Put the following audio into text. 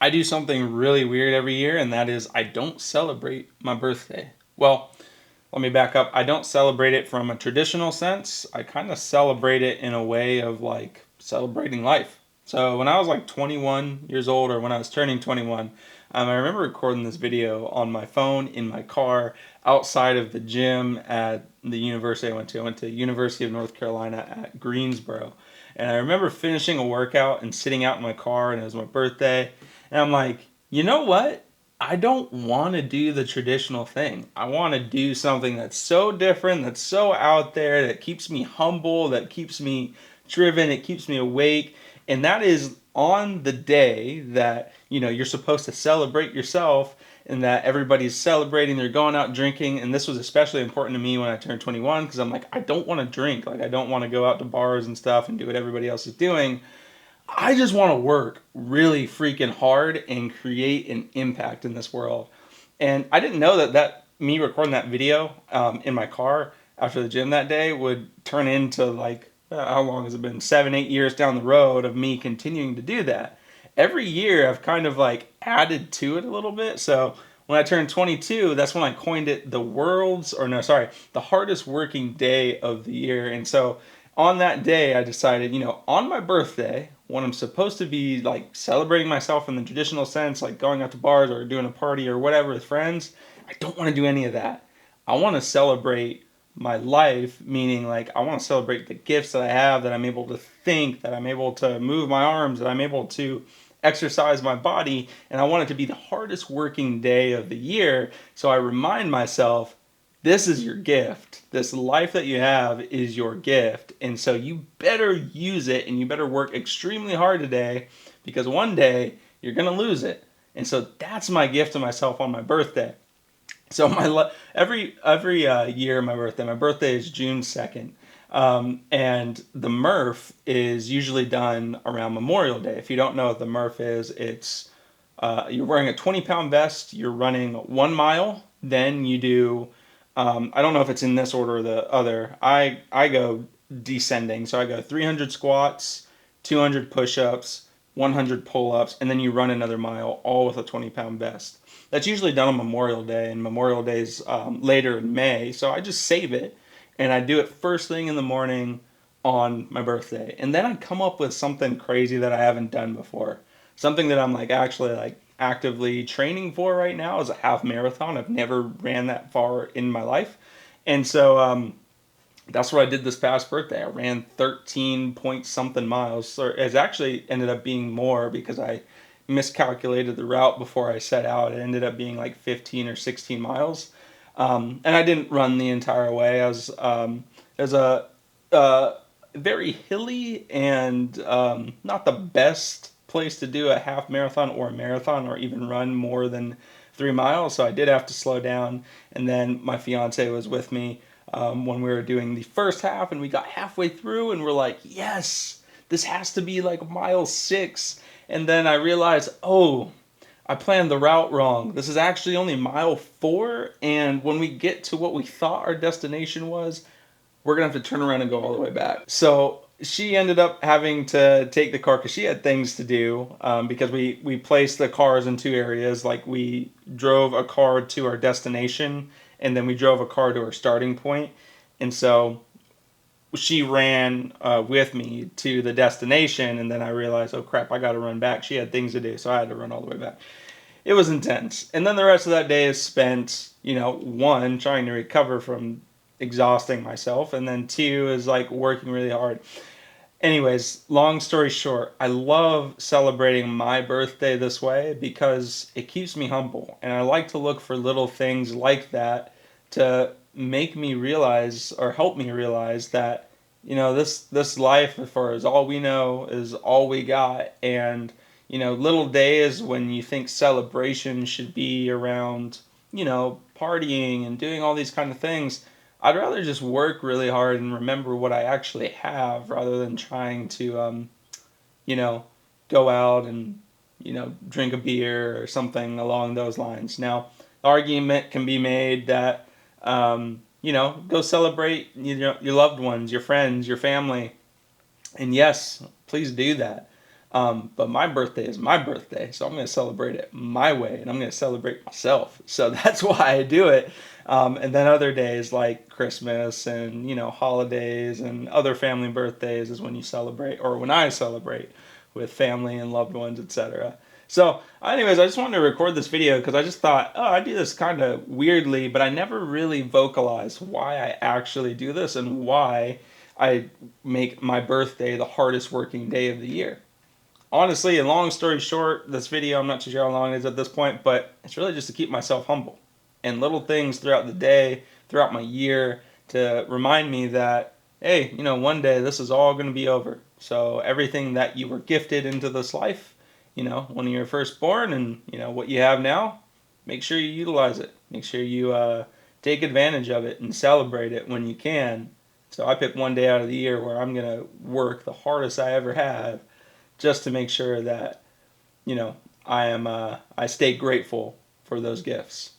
I do something really weird every year, and that is I don't celebrate my birthday. Well, let me back up. I don't celebrate it from a traditional sense. I kind of celebrate it in a way of like celebrating life. So when I was like 21 years old, or when I was turning 21, I remember recording this video on my phone in my car outside of the gym at the university I went to. I went to University of North Carolina at Greensboro. And I remember finishing a workout and sitting out in my car, and it was my birthday. And I'm like, you know what? I don't want to do the traditional thing. I want to do something that's so different, that's so out there, that keeps me humble, that keeps me driven, it keeps me awake. And that is on the day that, you're supposed to celebrate yourself and that everybody's celebrating, they're going out drinking. And this was especially important to me when I turned 21 because I'm like, I don't want to drink. Like, I don't want to go out to bars and stuff and do what everybody else is doing. I just want to work really freaking hard and create an impact in this world. And I didn't know that me recording that video in my car after the gym that day would turn into like how long has it been, 7 8 years down the road of me continuing to do that. Every year I've kind of like added to it a little bit. So when I turned 22, that's when I coined it the hardest working day of the year. And so on that day, I decided, on my birthday, when I'm supposed to be like celebrating myself in the traditional sense, like going out to bars or doing a party or whatever with friends, I don't want to do any of that. I want to celebrate my life, meaning like I want to celebrate the gifts that I have, that I'm able to think, that I'm able to move my arms, that I'm able to exercise my body, and I want it to be the hardest working day of the year. So I remind myself, this is your gift. This life that you have is your gift. And so you better use it and you better work extremely hard today because one day you're going to lose it. And so that's my gift to myself on my birthday. So every year my birthday is June 2nd. And the Murph is usually done around Memorial Day. If you don't know what the Murph is, it's you're wearing a 20-pound vest, you're running 1 mile, then you do I don't know if it's in this order or the other. I go descending, so I go 300 squats, 200 push-ups, 100 pull-ups, and then you run another mile, all with a 20-pound vest. That's usually done on Memorial Day, and Memorial Day's later in May, so I just save it, and I do it first thing in the morning on my birthday. And then I come up with something crazy that I haven't done before. Something that I'm like actually like actively training for right now is a half marathon. I've never ran that far in my life. And so that's what I did this past birthday. I ran 13 point something miles. So it actually ended up being more because I miscalculated the route before I set out. It ended up being like 15 or 16 miles. And I didn't run the entire way. It was uh, very hilly and not the best place to do a half marathon or a marathon or even run more than 3 miles. So I did have to slow down. And then my fiance was with me when we were doing the first half, and we got halfway through, and we're like, yes, this has to be like mile 6. And then I realized, oh, I planned the route wrong. This is actually only mile 4, and when we get to what we thought our destination was, we're gonna have to turn around and go all the way back. So she ended up having to take the car because she had things to do. Because we placed the cars in two areas. Like we drove a car to our destination, and then we drove a car to our starting point. And so she ran with me to the destination, and then I realized, oh crap, I got to run back. She had things to do, so I had to run all the way back. It was intense. And then the rest of that day is spent, one, trying to recover from exhausting myself, and then two is like working really hard. Anyways, long story short, I love celebrating my birthday this way because it keeps me humble. And I like to look for little things like that to make me realize or help me realize that, this life, as far as all we know, is all we got. And, little days when you think celebration should be around, partying and doing all these kind of things, I'd rather just work really hard and remember what I actually have rather than trying to, you know, go out and, drink a beer or something along those lines. Now, the argument can be made that, go celebrate, your loved ones, your friends, your family. And yes, please do that. But my birthday is my birthday, so I'm going to celebrate it my way, and I'm going to celebrate myself. So that's why I do it. And then other days like Christmas and holidays and other family birthdays is when you celebrate, or when I celebrate with family and loved ones, etc. So, anyways, I just wanted to record this video because I just thought, oh, I do this kind of weirdly, but I never really vocalized why I actually do this and why I make my birthday the hardest working day of the year. Honestly, and long story short, this video, I'm not too sure how long it is at this point, but it's really just to keep myself humble. And little things throughout the day, throughout my year, to remind me that, hey, one day this is all going to be over. So everything that you were gifted into this life, when you were first born and, what you have now, make sure you utilize it. Make sure you take advantage of it and celebrate it when you can. So I pick one day out of the year where I'm going to work the hardest I ever have just to make sure that I stay grateful for those gifts.